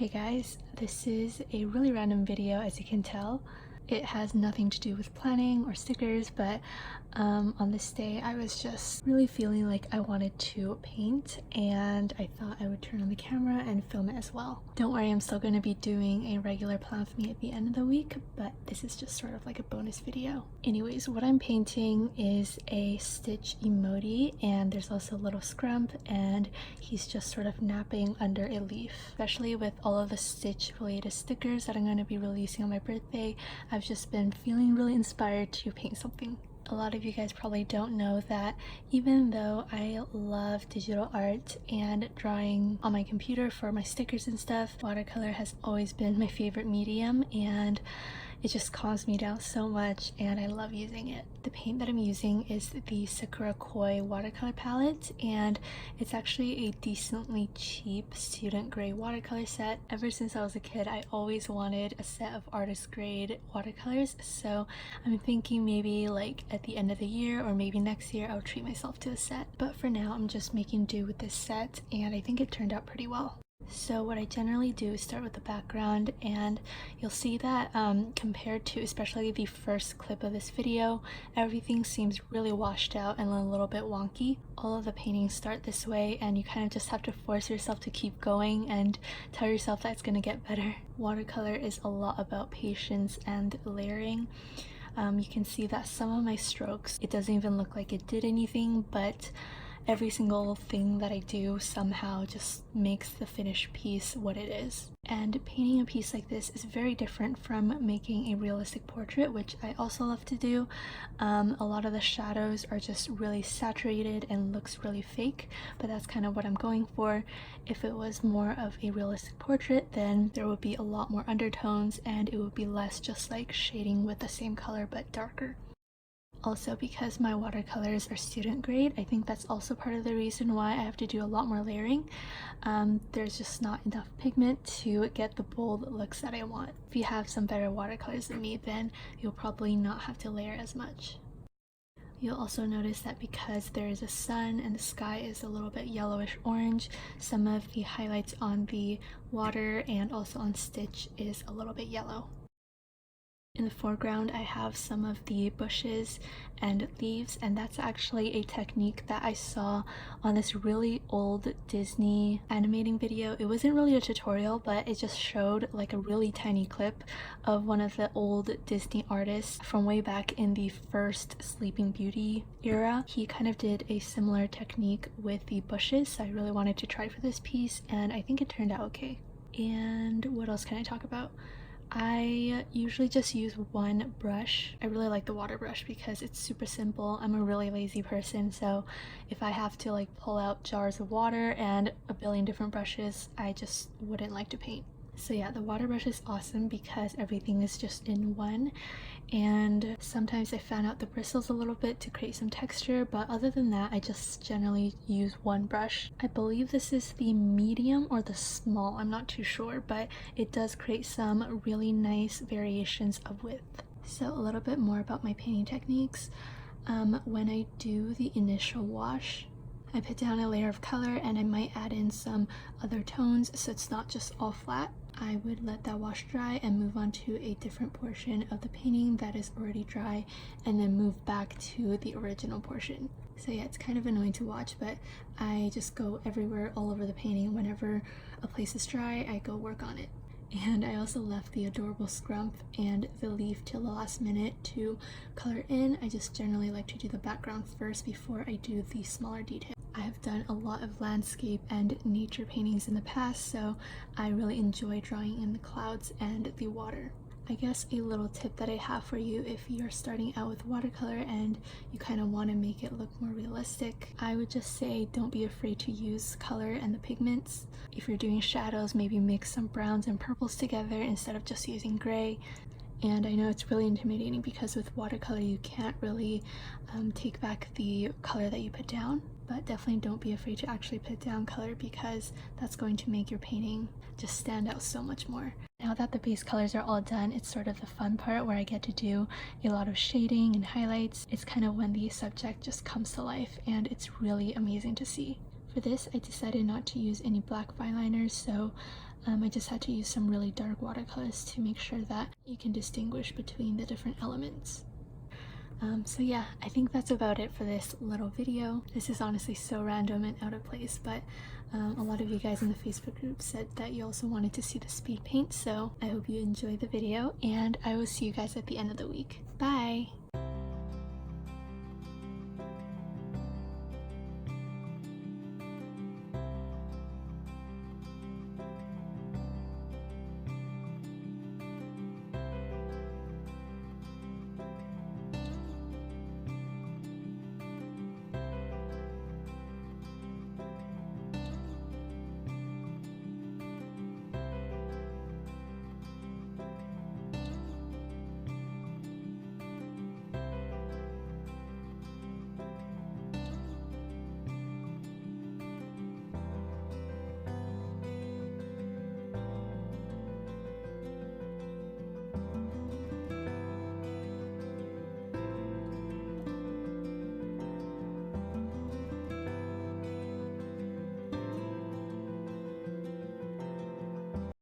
Hey guys, this is a really random video as you can tell. It has nothing to do with planning or stickers, but on this day I was just really feeling like I wanted to paint and I thought I would turn on the camera and film it as well. Don't worry, I'm still going to be doing a regular plan with me at the end of the week, but this is just sort of like a bonus video. Anyways, what I'm painting is a Stitch emoji, and there's also a little scrump and he's just sort of napping under a leaf. Especially with all of the Stitch related stickers that I'm going to be releasing on my birthday, I've just been feeling really inspired to paint something. A lot of you guys probably don't know that even though I love digital art and drawing on my computer for my stickers and stuff, watercolor has always been my favorite medium, and it just calms me down so much and I love using it. The paint that I'm using is the Sakura Koi Watercolor palette, and it's actually a decently cheap student grade watercolor set. Ever since I was a kid, I always wanted a set of artist grade watercolors, so I'm thinking maybe like at the end of the year or maybe next year I'll treat myself to a set. But for now, I'm just making do with this set and I think it turned out pretty well. So what I generally do is start with the background, and you'll see that compared to especially the first clip of this video, everything seems really washed out and a little bit wonky. All of the paintings start this way and you kind of just have to force yourself to keep going and tell yourself that it's going to get better. Watercolor is a lot about patience and layering. You can see that some of my strokes, it doesn't even look like it did anything, but every single thing that I do somehow just makes the finished piece what it is. And painting a piece like this is very different from making a realistic portrait, which I also love to do. A lot of the shadows are just really saturated and looks really fake, but that's kind of what I'm going for. If it was more of a realistic portrait, then there would be a lot more undertones and it would be less just like shading with the same color but darker. Also, because my watercolors are student grade, I think that's also part of the reason why I have to do a lot more layering. There's just not enough pigment to get the bold looks that I want. If you have some better watercolors than me, then you'll probably not have to layer as much. You'll also notice that because there is a sun and the sky is a little bit yellowish orange, some of the highlights on the water and also on Stitch is a little bit yellow. In the foreground, I have some of the bushes and leaves, and that's actually a technique that I saw on this really old Disney animating video. It wasn't really a tutorial, but it just showed like a really tiny clip of one of the old Disney artists from way back in the first Sleeping Beauty era. He kind of did a similar technique with the bushes, so I really wanted to try for this piece, and I think it turned out okay. And what else can I talk about? I usually just use one brush. I really like the water brush because it's super simple. I'm a really lazy person, so if I have to like pull out jars of water and a billion different brushes, I just wouldn't like to paint. So yeah, the water brush is awesome because everything is just in one, and sometimes I fan out the bristles a little bit to create some texture, but other than that I just generally use one brush. I believe this is the medium or the small, I'm not too sure, but it does create some really nice variations of width. So a little bit more about my painting techniques. When I do the initial wash, I put down a layer of color and I might add in some other tones so it's not just all flat. I would let that wash dry and move on to a different portion of the painting that is already dry, and then move back to the original portion. So yeah, it's kind of annoying to watch, but I just go everywhere, all over the painting. Whenever a place is dry, I go work on it. And I also left the adorable scrump and the leaf till the last minute to color in. I just generally like to do the background first before I do the smaller details. I have done a lot of landscape and nature paintings in the past, so I really enjoy drawing in the clouds and the water. I guess a little tip that I have for you if you're starting out with watercolor and you kind of want to make it look more realistic, I would just say don't be afraid to use color and the pigments. If you're doing shadows, maybe mix some browns and purples together instead of just using gray. And I know it's really intimidating because with watercolor you can't really take back the color that you put down, but definitely don't be afraid to actually put down color because that's going to make your painting just stand out so much more. Now that the base colors are all done, it's sort of the fun part where I get to do a lot of shading and highlights. It's kind of when the subject just comes to life and it's really amazing to see. For this, I decided not to use any black fineliners, so I just had to use some really dark watercolors to make sure that you can distinguish between the different elements. So yeah, I think that's about it for this little video. This is honestly so random and out of place, but a lot of you guys in the Facebook group said that you also wanted to see the speed paint, so I hope you enjoyed the video, and I will see you guys at the end of the week. Bye!